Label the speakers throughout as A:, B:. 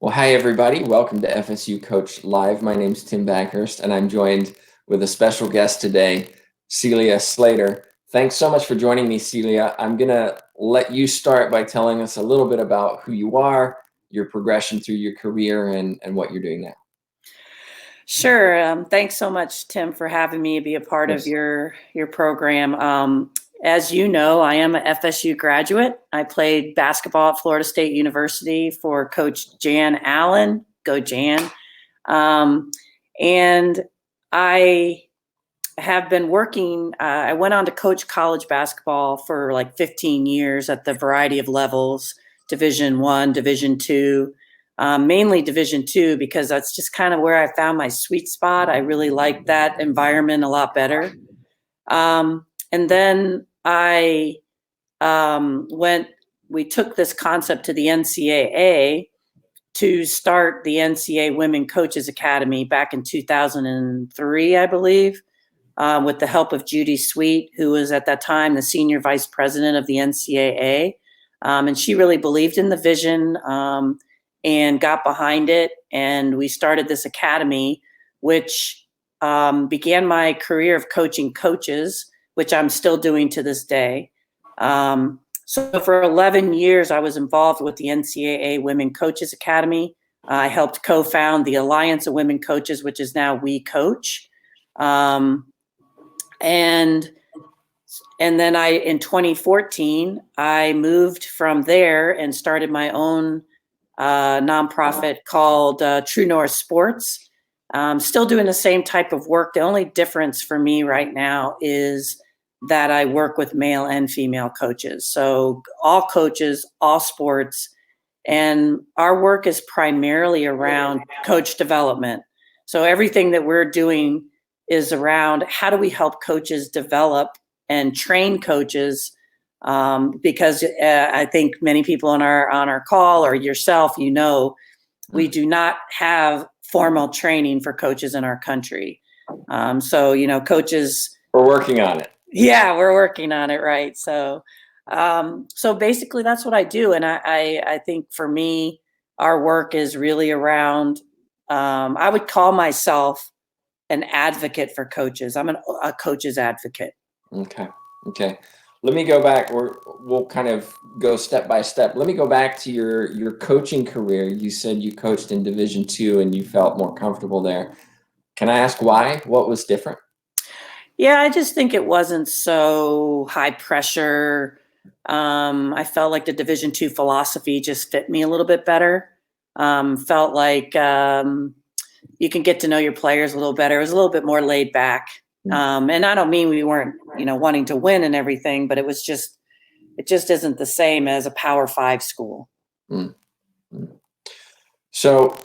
A: Well, hi, everybody. Welcome to FSU Coach Live. My name's Tim Bankhurst, and I'm joined with a special guest today, Celia Slater. Thanks so much for joining me, Celia. I'm going to let you start by telling us a little bit about who you are, your progression through your career, and what you're doing now.
B: Sure. Thanks so much, Tim, for having me be a part of your program. As you know, I am an FSU graduate. I played basketball at Florida State University for Coach Jan Allen. Go Jan. And I have been working. I went on to coach college basketball for like 15 years at the variety of levels, Division I, Division II. Mainly Division II, because that's just kind of where I found my sweet spot. I really like that environment a lot better. And then we took this concept to the NCAA to start the NCAA Women Coaches Academy back in 2003, I believe, with the help of Judy Sweet, who was at that time the senior vice president of the NCAA. And she really believed in the vision and got behind it. And we started this academy, which began my career of coaching coaches, which I'm still doing to this day. So for 11 years, I was involved with the NCAA Women Coaches Academy. I helped co-found the Alliance of Women Coaches, which is now We Coach. And then in 2014, I moved from there and started my own nonprofit called True North Sports. Still doing the same type of work. The only difference for me right now is that I work with male and female coaches. So all coaches, all sports, and our work is primarily around coach development. So everything that we're doing is around how do we help coaches develop and train coaches, because I think many people on our call, or yourself, we do not have formal training for coaches in our country. So coaches.
A: We're working on it.
B: Yeah, we're working on it, right? So basically, that's what I do, and I think for me, our work is really around. I would call myself an advocate for coaches. I'm a coach's advocate.
A: Okay. Let me go back. We'll kind of go step by step. Let me go back to your coaching career. You said you coached in Division II and you felt more comfortable there. Can I ask why? What was different?
B: Yeah, I just think it wasn't so high pressure. I felt like the Division II philosophy just fit me a little bit better. Felt like you can get to know your players a little better. It was a little bit more laid back. And I don't mean we weren't, wanting to win and everything, but it just isn't the same as a Power 5 school.
A: So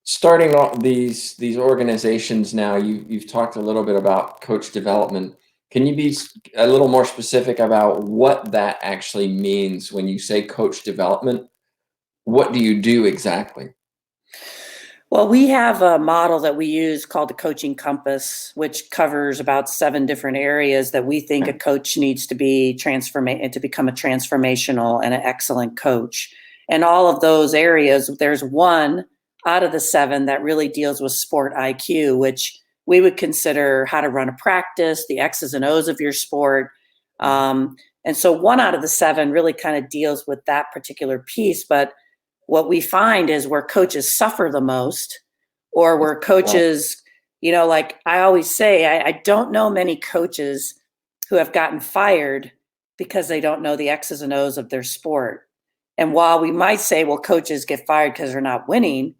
A: starting off these organizations now, you've talked a little bit about coach development. Can you be a little more specific about what that actually means when you say coach development? What do you do exactly?
B: Well, we have a model that we use called the Coaching Compass, which covers about 7 different areas that we think a coach needs to be to become a transformational and an excellent coach. And all of those areas, there's one out of the 7 that really deals with sport IQ, which we would consider how to run a practice, the X's and O's of your sport. And so 1 out of the 7 really kind of deals with that particular piece. But what we find is where coaches suffer the most, or where coaches, like I always say, I don't know many coaches who have gotten fired because they don't know the X's and O's of their sport. And while we might say, well, coaches get fired because they're not winning,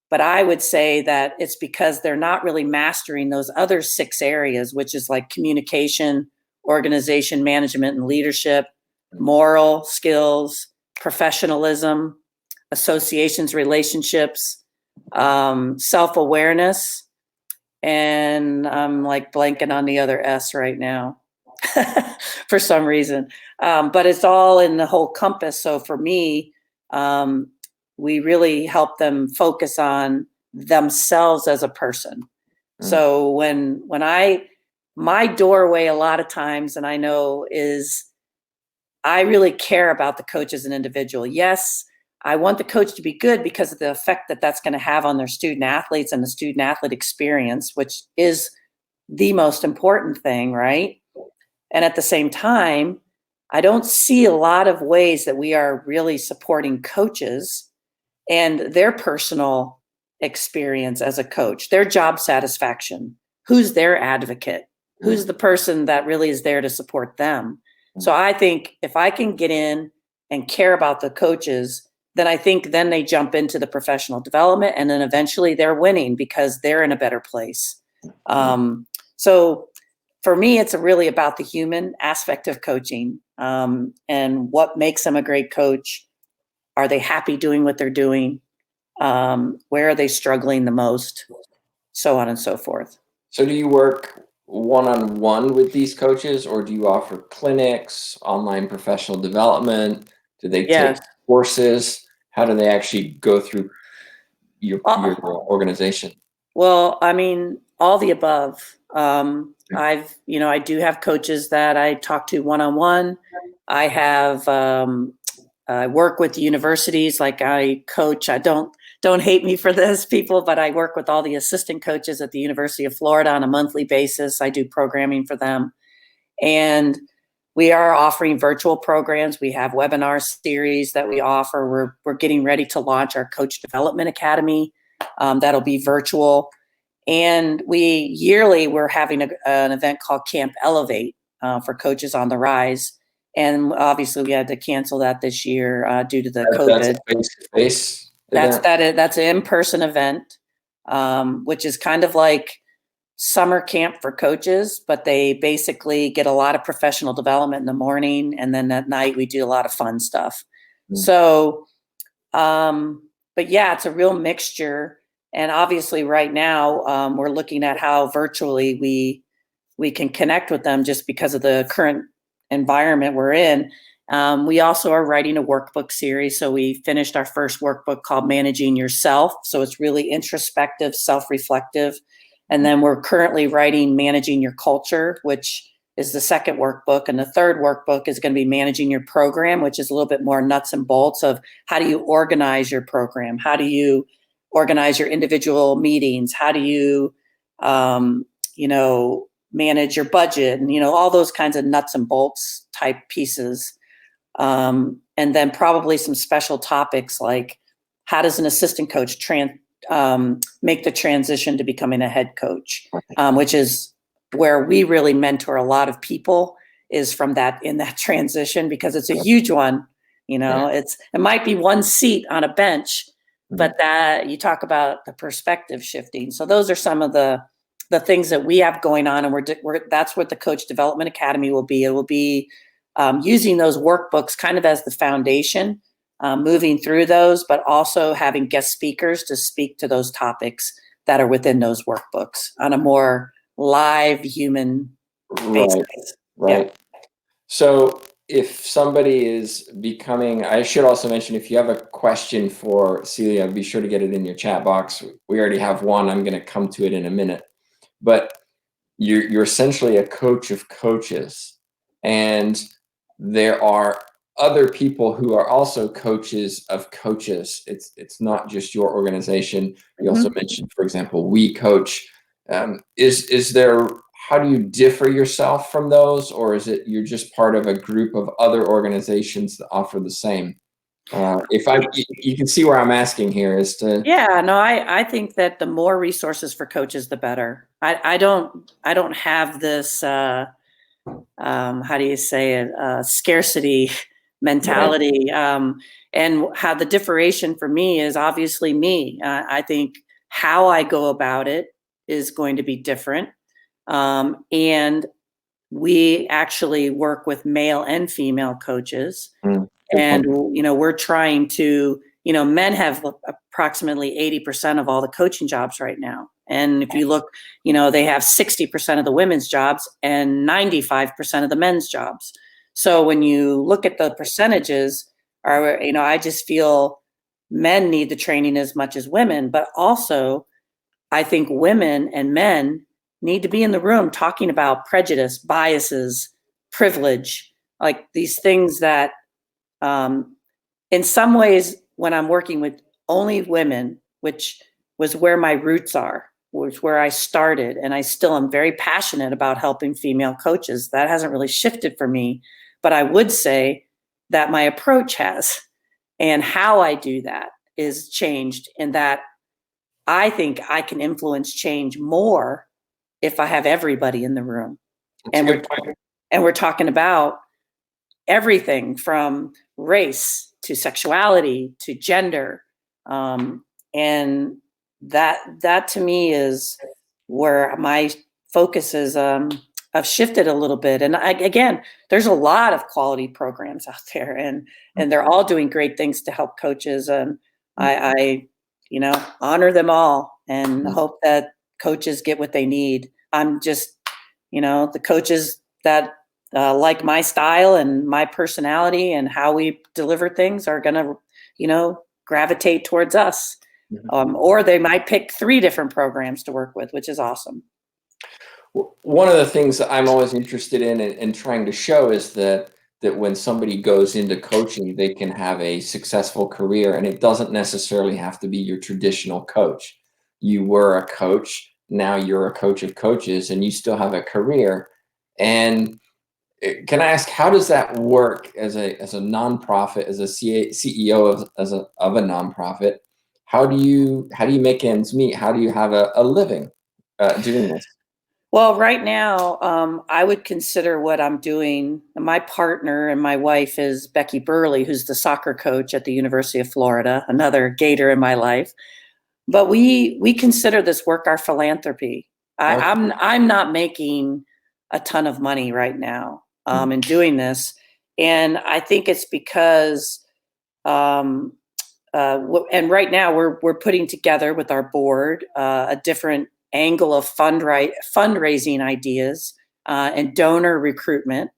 B: but I would say that it's because they're not really mastering those other 6 areas, which is like communication, organization, management, and leadership, moral skills, professionalism, associations, relationships, self-awareness, and I'm like blanking on the other S right now for some reason. But it's all in the whole compass. So for me, we really help them focus on themselves as a person. So when my doorway a lot of times, and I know, is I really care about the coach as an individual. Yes, I want the coach to be good because of the effect that that's going to have on their student athletes and the student athlete experience, which is the most important thing, right? And at the same time, I don't see a lot of ways that we are really supporting coaches and their personal experience as a coach, their job satisfaction. Who's their advocate? Who's the person that really is there to support them? So I think if I can get in and care about the coaches, then I think then they jump into the professional development, and then eventually they're winning because they're in a better place. So for me, it's really about the human aspect of coaching, and what makes them a great coach. Are they happy doing what they're doing? Where are they struggling the most? So on and so forth.
A: So do you work one-on-one with these coaches, or do you offer clinics, online professional development? Do they take
B: Yes.
A: courses? How do they actually go through your organization?
B: Well, I mean, all the above. I do have coaches that I talk to one-on-one. I have, I work with universities, like I coach. I don't hate me for this, people, but I work with all the assistant coaches at the University of Florida on a monthly basis. I do programming for them. And we are offering virtual programs. We have webinar series that we offer. We're getting ready to launch our Coach Development Academy. That'll be virtual. And we're having an event called Camp Elevate for coaches on the rise. And obviously we had to cancel that this year due to the COVID.
A: That's face-to-face event?
B: That's an in-person event, which is kind of like summer camp for coaches, but they basically get a lot of professional development in the morning, and then at night we do a lot of fun stuff. So, but yeah, it's a real mixture. And obviously right now we're looking at how virtually we can connect with them just because of the current environment we're in. We also are writing a workbook series. So we finished our first workbook called Managing Yourself. So it's really introspective, self-reflective. And then we're currently writing Managing Your Culture, which is the second workbook. And the third workbook is going to be Managing Your Program, which is a little bit more nuts and bolts of how do you organize your program? How do you organize your individual meetings? How do you, manage your budget? And, all those kinds of nuts and bolts type pieces. And then probably some special topics like how does an assistant coach make the transition to becoming a head coach, which is where we really mentor a lot of people, is from in that transition, because it's a huge one. It might be one seat on a bench, but that you talk about the perspective shifting. So those are some of the things that we have going on, and that's what the Coach Development Academy will be. It will be using those workbooks kind of as the foundation, moving through those, but also having guest speakers to speak to those topics that are within those workbooks on a more live human basis.
A: Right. Yeah. So if somebody is becoming, I should also mention, if you have a question for Celia, be sure to get it in your chat box. We already have one. I'm going to come to it in a minute. But you're essentially a coach of coaches, and there are other people who are also coaches of coaches. It's not just your organization. You also mentioned, for example, We Coach. Is there, how do you differ yourself from those, or is it you're just part of a group of other organizations that offer the same? You can see where I'm asking here is to.
B: Yeah, no, I think that the more resources for coaches, the better. I don't have this, how do you say it, scarcity mentality. Right. And how the differentiation for me is obviously me. I think how I go about it is going to be different. And we actually work with male and female coaches. And, we're trying to, men have approximately 80% of all the coaching jobs right now. And if you look, they have 60% of the women's jobs and 95% of the men's jobs. So when you look at the percentages, I just feel men need the training as much as women, but also I think women and men need to be in the room talking about prejudice, biases, privilege, like these things that, in some ways, when I'm working with only women, which was where my roots are, was where I started. And I still am very passionate about helping female coaches. That hasn't really shifted for me, but I would say that my approach has, and how I do that is changed, in that I think I can influence change more if I have everybody in the room.
A: That's
B: And
A: a good point.
B: we're talking about everything from race to sexuality to gender, and that to me is where my focus is. I've shifted a little bit, and again, there's a lot of quality programs out there, and they're all doing great things to help coaches, and I honor them all and hope that coaches get what they need. I'm just, the coaches that like my style and my personality and how we deliver things are going to, gravitate towards us. Or they might pick 3 different programs to work with, which is awesome.
A: One of the things that I'm always interested in and trying to show is that when somebody goes into coaching, they can have a successful career, and it doesn't necessarily have to be your traditional coach. You were a coach, now you're a coach of coaches, and you still have a career. And can I ask, how does that work as a nonprofit, as a CEO of a nonprofit? How do you make ends meet? How do you have a living doing this?
B: Well, right now, I would consider what I'm doing. My partner and my wife is Becky Burley, who's the soccer coach at the University of Florida, another Gator in my life. But we consider this work our philanthropy.
A: Okay.
B: I'm not making a ton of money right now in doing this, and I think it's because and right now we're putting together with our board a different angle of fundraising ideas and donor recruitment,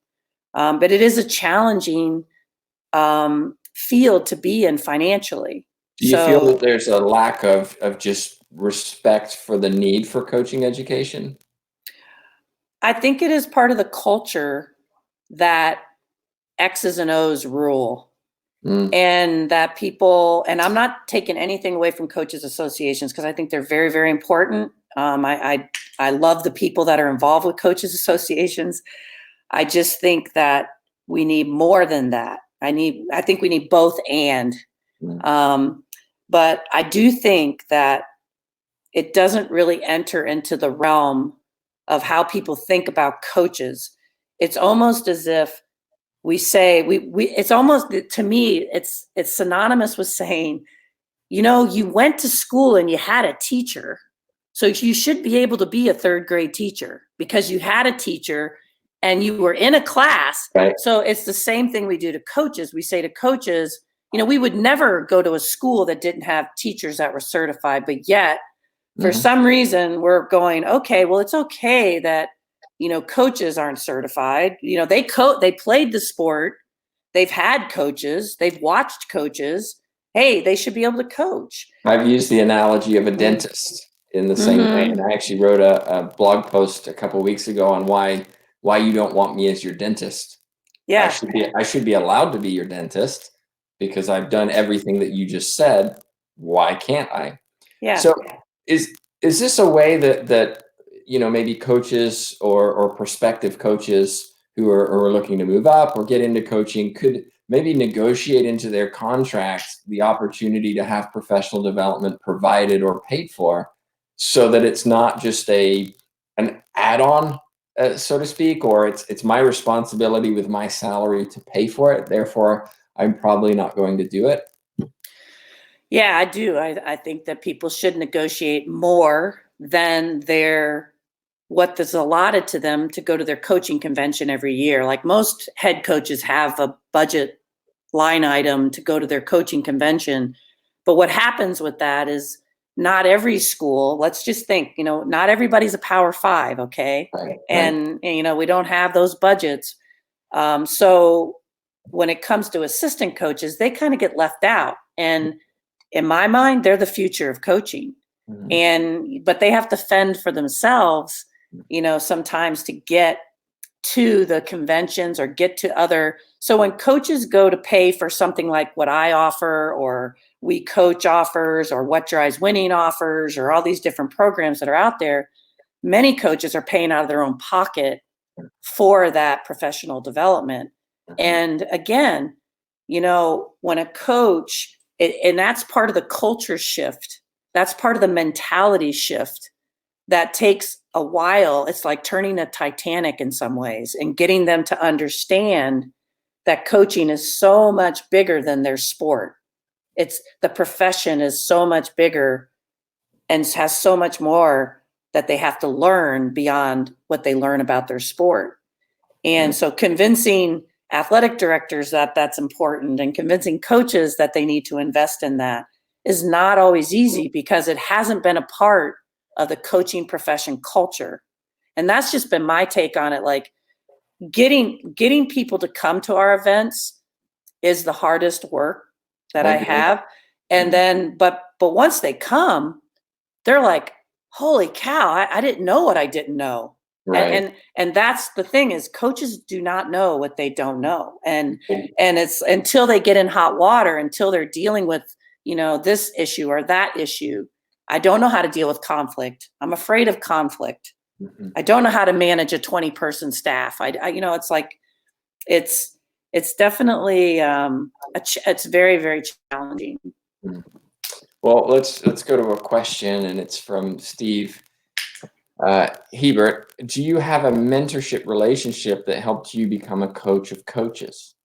B: but it is a challenging field to be in financially.
A: Do you feel that there's a lack of just respect for the need for coaching education?
B: I think it is part of the culture that X's and O's rule. And that people, and I'm not taking anything away from coaches associations, because I think they're very, very important. I love the people that are involved with coaches associations. I just think that we need more than that. I think we need both and. But I do think that it doesn't really enter into the realm of how people think about coaches. It's almost as if we say it's almost, to me, it's synonymous with saying, you went to school and you had a teacher, so you should be able to be a 3rd grade teacher because you had a teacher and you were in a class.
A: Right.
B: So it's the same thing we do to coaches. We say to coaches, we would never go to a school that didn't have teachers that were certified, but yet for some reason we're going, okay, well, it's okay that coaches aren't certified. They played the sport. They've had coaches. They've watched coaches. Hey, they should be able to coach.
A: I've used the analogy of a dentist in the same way. And I actually wrote a blog post a couple of weeks ago on why you don't want me as your dentist.
B: Yeah.
A: I should be allowed to be your dentist because I've done everything that you just said. Why can't I?
B: Yeah.
A: So is this a way that maybe coaches or prospective coaches who are looking to move up or get into coaching could maybe negotiate into their contracts the opportunity to have professional development provided or paid for, so that it's not just an add-on, so to speak, or it's my responsibility with my salary to pay for it, therefore I'm probably not going to do it?
B: Yeah, I do. I think that people should negotiate more than what is allotted to them to go to their coaching convention every year. Like most head coaches have a budget line item to go to their coaching convention. But what happens with that is not every school, let's just think, not everybody's a Power 5, okay?
A: Right.
B: And we don't have those budgets. So when it comes to assistant coaches, they kind of get left out. And in my mind, they're the future of coaching. But they have to fend for themselves, sometimes to get to the conventions or get to other. So when coaches go to pay for something like what I offer, or We Coach offers, or What Drives Winning offers, or all these different programs that are out there, many coaches are paying out of their own pocket for that professional development. And again, when a coach, and that's part of the culture shift, that's part of the mentality shift that takes a while. It's like turning a Titanic in some ways, and getting them to understand that coaching is so much bigger than their sport. It's the profession is so much bigger and has so much more that they have to learn beyond what they learn about their sport. And so convincing athletic directors that that's important, and convincing coaches that they need to invest in that, is not always easy, because it hasn't been a part of the coaching profession culture. And that's just been my take on it. Like, getting people to come to our events is the hardest work that I have. And then, but once they come, they're like, holy cow, I didn't know what I didn't know.
A: Right.
B: And that's the thing, is coaches do not know what they don't know. And it's until they get in hot water, until they're dealing with, this issue or that issue. I don't know how to deal with conflict. I'm afraid of conflict. I don't know how to manage a 20-person staff. It's like, it's definitely, it's very, very challenging.
A: Well, let's go to a question, and it's from Steve Hebert. Do you have a mentorship relationship that helped you become a coach of coaches?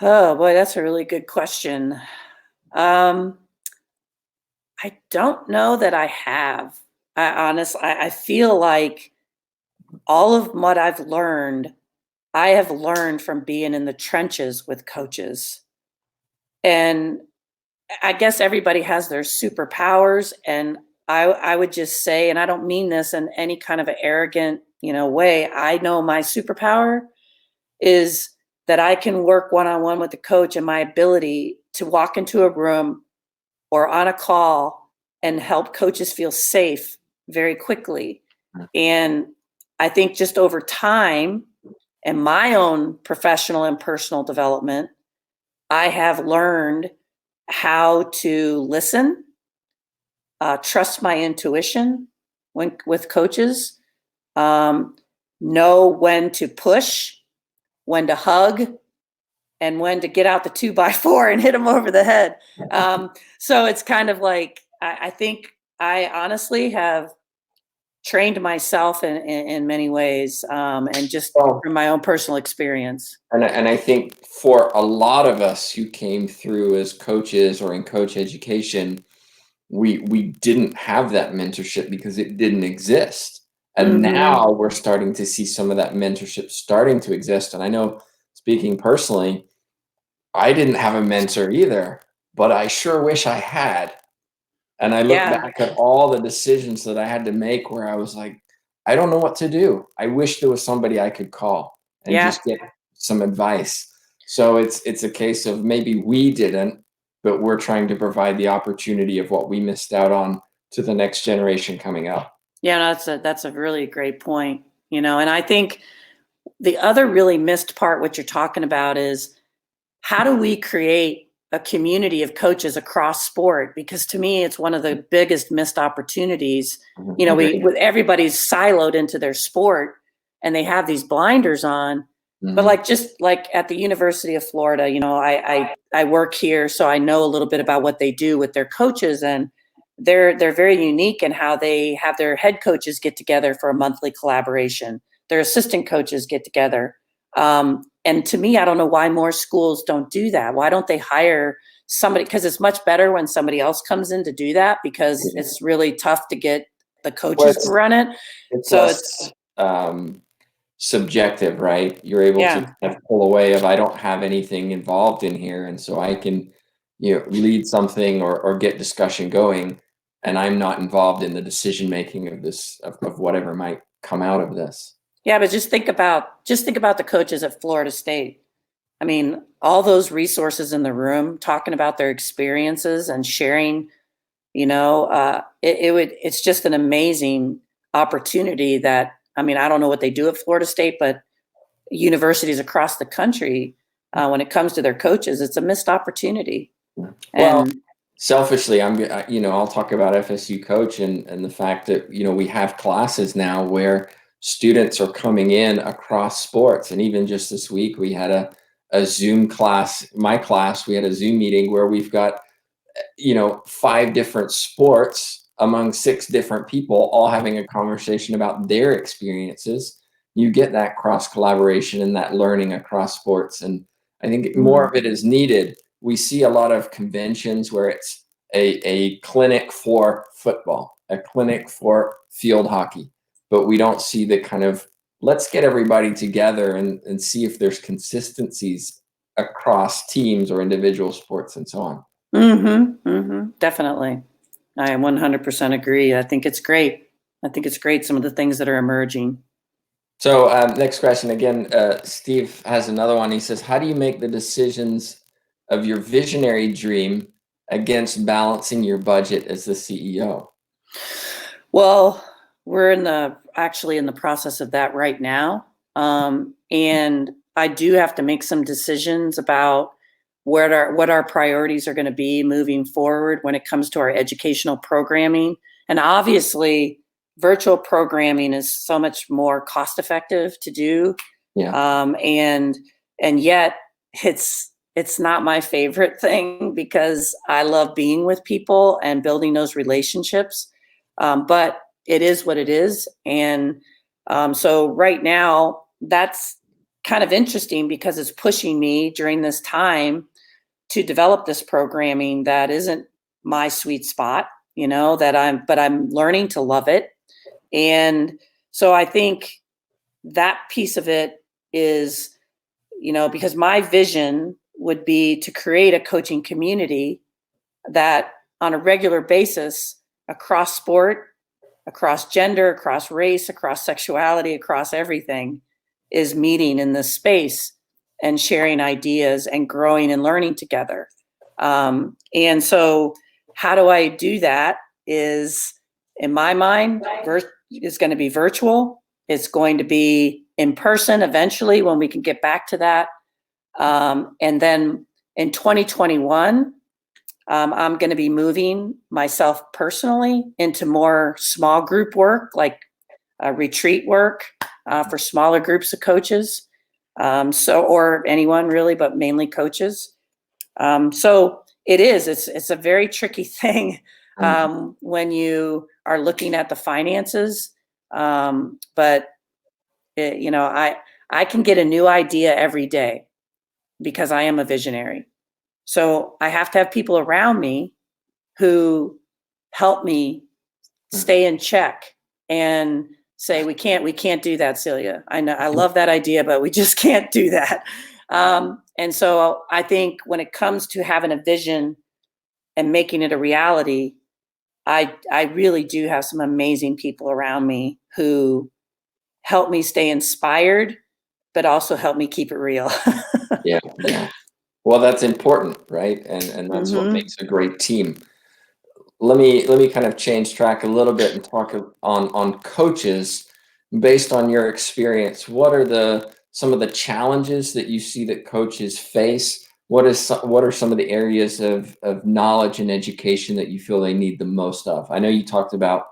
B: Oh boy, that's a really good question. I don't know that I have. I feel like all of what I've learned, I have learned from being in the trenches with coaches. And I guess everybody has their superpowers. And I would just say, and I don't mean this in any kind of an arrogant, way, I know my superpower is that I can work one-on-one with the coach, and my ability to walk into a room or on a call and help coaches feel safe very quickly. And I think just over time and my own professional and personal development, I have learned how to listen, trust my intuition with coaches, know when to push, when to hug, and when to get out the 2x4 and hit them over the head. So it's kind of like, I think I honestly have trained myself in many ways, and just from my own personal experience.
A: And I think for a lot of us who came through as coaches or in coach education, we didn't have that mentorship because it didn't exist. And now we're starting to see some of that mentorship starting to exist. And I know, speaking personally, I didn't have a mentor either, but I sure wish I had. And I look back at all the decisions that I had to make where I was like, I don't know what to do. I wish there was somebody I could call and just get some advice. So it's a case of maybe we didn't, but we're trying to provide the opportunity of what we missed out on to the next generation coming up.
B: Yeah, that's a really great point. And I think the other really missed part, what you're talking about, is how do we create a community of coaches across sport? Because to me, it's one of the biggest missed opportunities. Everybody's siloed into their sport, and they have these blinders on. But just like at the University of Florida, I work here, so I know a little bit about what they do with their coaches, and they're very unique in how they have their head coaches get together for a monthly collaboration. Their assistant coaches get together. And to me, I don't know why more schools don't do that. Why don't they hire somebody? Because it's much better when somebody else comes in to do that, because it's really tough to get the coaches to run it.
A: It's subjective, right? You're able to kind of pull away of, I don't have anything involved in here, and so I can lead something or get discussion going, and I'm not involved in the decision making of this, of whatever might come out of this.
B: Yeah, but just think about the coaches at Florida State. I mean, all those resources in the room talking about their experiences and sharing, it's just an amazing opportunity that I mean, I don't know what they do at Florida State, but universities across the country, when it comes to their coaches, it's a missed opportunity.
A: Well,
B: And
A: selfishly, I'll talk about FSU Coach and the fact that, we have classes now where students are coming in across sports. And even just this week, we had a Zoom class, my class, we had a Zoom meeting where we've got, 5 different sports among 6 different people all having a conversation about their experiences. You get that cross collaboration and that learning across sports. And I think more of it is needed. We see a lot of conventions where it's a clinic for football, a clinic for field hockey, but we don't see the kind of, let's get everybody together and see if there's consistencies across teams or individual sports and so on.
B: Definitely. I 100% agree. I think it's great. Some of the things that are emerging.
A: So next question again, Steve has another one. He says, how do you make the decisions of your visionary dream against balancing your budget as the CEO?
B: Well, we're actually in the process of that right now. And I do have to make some decisions about what our priorities are going to be moving forward when it comes to our educational programming. And obviously, virtual programming is so much more cost effective to do.
A: Yeah.
B: And yet it's not my favorite thing because I love being with people and building those relationships. But it is what it is. And so right now, that's kind of interesting because it's pushing me during this time to develop this programming that isn't my sweet spot, but I'm learning to love it. And so I think that piece of it is, because my vision would be to create a coaching community that on a regular basis across sport, across gender, across race, across sexuality, across everything is meeting in this space and sharing ideas and growing and learning together. And so how do I do that is, in my mind, it's going to be virtual. It's going to be in person eventually when we can get back to that. And then in 2021, I'm going to be moving myself personally into more small group work, like retreat work for smaller groups of coaches. Or anyone really, but mainly coaches. So it's a very tricky thing when you are looking at the finances. But I can get a new idea every day because I am a visionary. So I have to have people around me who help me stay in check and say, we can't do that, Celia. I know, I love that idea, but we just can't do that. And so I think when it comes to having a vision and making it a reality, I really do have some amazing people around me who help me stay inspired, but also help me keep it real.
A: Yeah. Well, that's important, right? And that's what makes a great team. Let me kind of change track a little bit and talk on coaches. Based on your experience, what are some of the challenges that you see that coaches face? What are some of the areas of knowledge and education that you feel they need the most of? I know you talked about,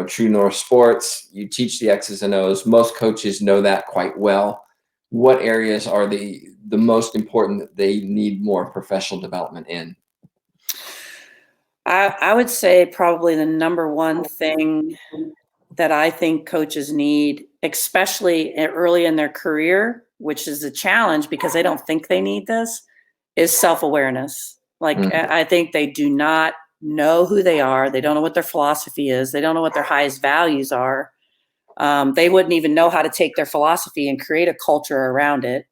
A: True North Sports. You teach the X's and O's. Most coaches know that quite well. What areas are the most important that they need more professional development in?
B: I would say probably the number one thing that I think coaches need, especially early in their career, which is a challenge because they don't think they need this, is self-awareness. Like, I think they do not know who they are. They don't know what their philosophy is. They don't know what their highest values are. They wouldn't even know how to take their philosophy and create a culture around it.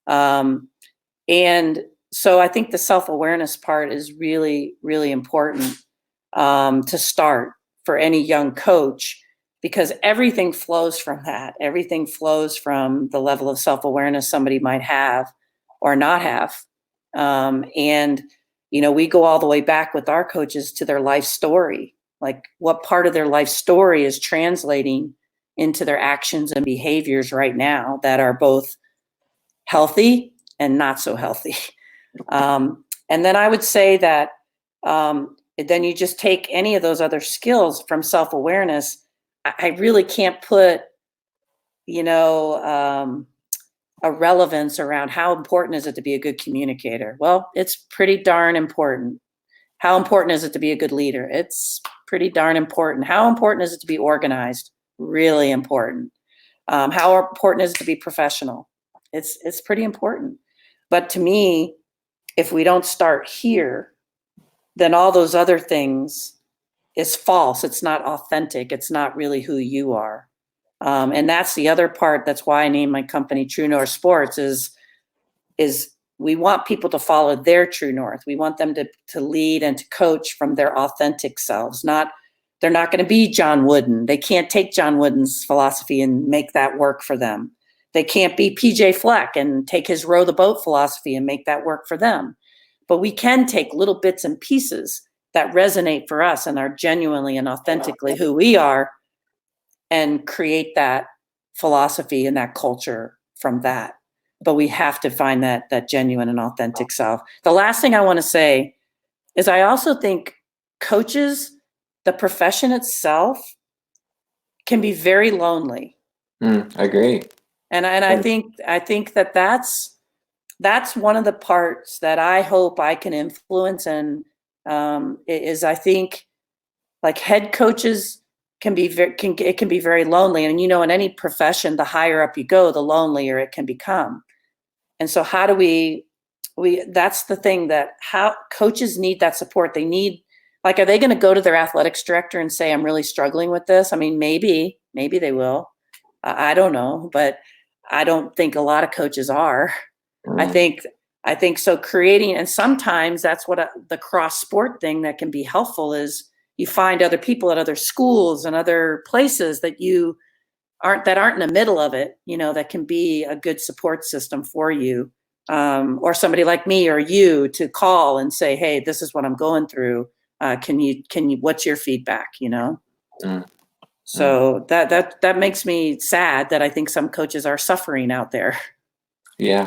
B: And so I think the self-awareness part is really, really important to start for any young coach, because everything flows from that. Everything flows from the level of self-awareness somebody might have or not have. And, we go all the way back with our coaches to their life story. Like, what part of their life story is translating into their actions and behaviors right now that are both healthy and not so healthy. And then I would say that then you just take any of those other skills from self-awareness. I really can't put, a relevance around how important is it to be a good communicator. Well, it's pretty darn important. How important is it to be a good leader? It's pretty darn important. How important is it to be organized? Really important. How important is it to be professional? It's pretty important. But to me, if we don't start here, then all those other things is false. It's not authentic. It's not really who you are. And that's the other part. That's why I named my company True North Sports is we want people to follow their true north. We want them to lead and to coach from their authentic selves. They're not going to be John Wooden. They can't take John Wooden's philosophy and make that work for them. They can't be PJ Fleck and take his row the boat philosophy and make that work for them. But we can take little bits and pieces that resonate for us and are genuinely and authentically who we are and create that philosophy and that culture from that. But we have to find that genuine and authentic self. The last thing I want to say is I also think coaches, the profession itself, can be very lonely.
A: I agree.
B: And I think that's one of the parts that I hope I can influence. And is I think like head coaches can be very lonely. And in any profession, the higher up you go, the lonelier it can become. And so how do we that's the thing, that how coaches need that support. They need, like, are they going to go to their athletics director and say, I'm really struggling with this? I mean, maybe they will. I don't know, but I don't think a lot of coaches are. I think so creating, and sometimes that's what the cross sport thing that can be helpful is you find other people at other schools and other places that aren't in the middle of it, that can be a good support system for you. Or somebody like me or you to call and say, hey, this is what I'm going through. Can you, what's your feedback, So that makes me sad that I think some coaches are suffering out there.
A: Yeah.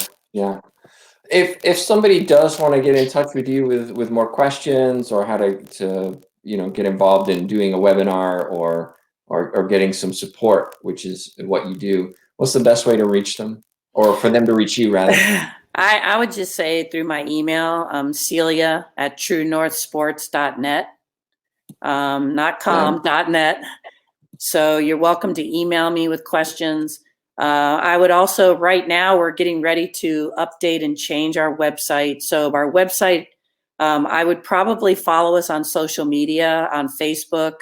A: If somebody does want to get in touch with you with more questions or how to get involved in doing a webinar or getting some support, which is what you do, what's the best way to reach them, or for them to reach you rather?
B: I would just say through my email, Celia at truenorthsports.net, not com, .net. So you're welcome to email me with questions. I would also, right now, we're getting ready to update and change our website. So our website, I would probably follow us on social media, on Facebook,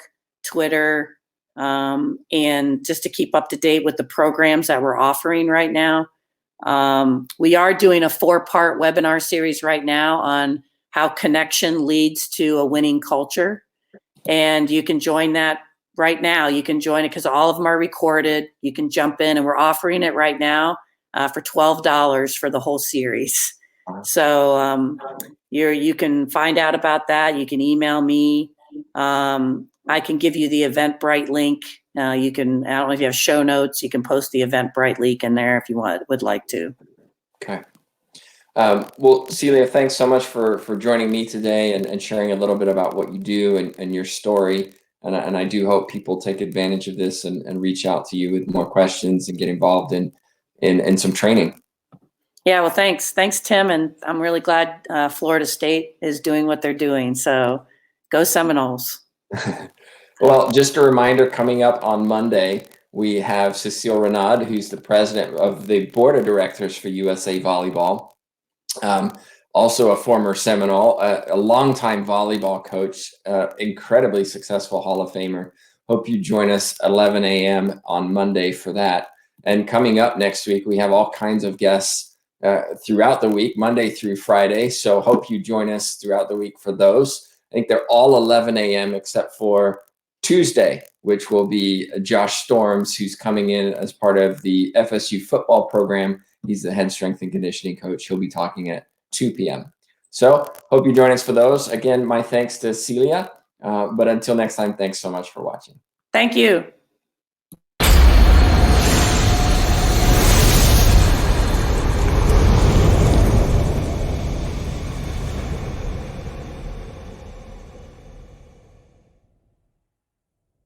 B: Twitter, and just to keep up to date with the programs that we're offering right now. We are doing a 4-part webinar series right now on how connection leads to a winning culture. And you can join that right now. You can join it because all of them are recorded. You can jump in, and we're offering it right now for $12 for the whole series. So you can find out about that. You can email me. I can give you the Eventbrite link. You can, I don't know if you have show notes, you can post the Eventbrite link in there if you would like to.
A: Okay. Well, Celia, thanks so much for joining me today and sharing a little bit about what you do and your story. And I do hope people take advantage of this and reach out to you with more questions and get involved in some training.
B: Yeah, well, thanks, Tim. And I'm really glad Florida State is doing what they're doing. So go Seminoles.
A: Well, just a reminder, coming up on Monday, we have Cecile Renaud, who's the president of the board of directors for USA Volleyball. Also a former Seminole, a longtime volleyball coach, incredibly successful Hall of Famer. Hope you join us 11 a.m. on Monday for that. And coming up next week, we have all kinds of guests throughout the week, Monday through Friday. So hope you join us throughout the week for those. I think they're all 11 a.m. except for Tuesday, which will be Josh Storms, who's coming in as part of the FSU football program. He's the head strength and conditioning coach. He'll be talking at 2 p.m. So hope you join us for those. Again, my thanks to Celia. But until next time, thanks so much for watching.
B: Thank you.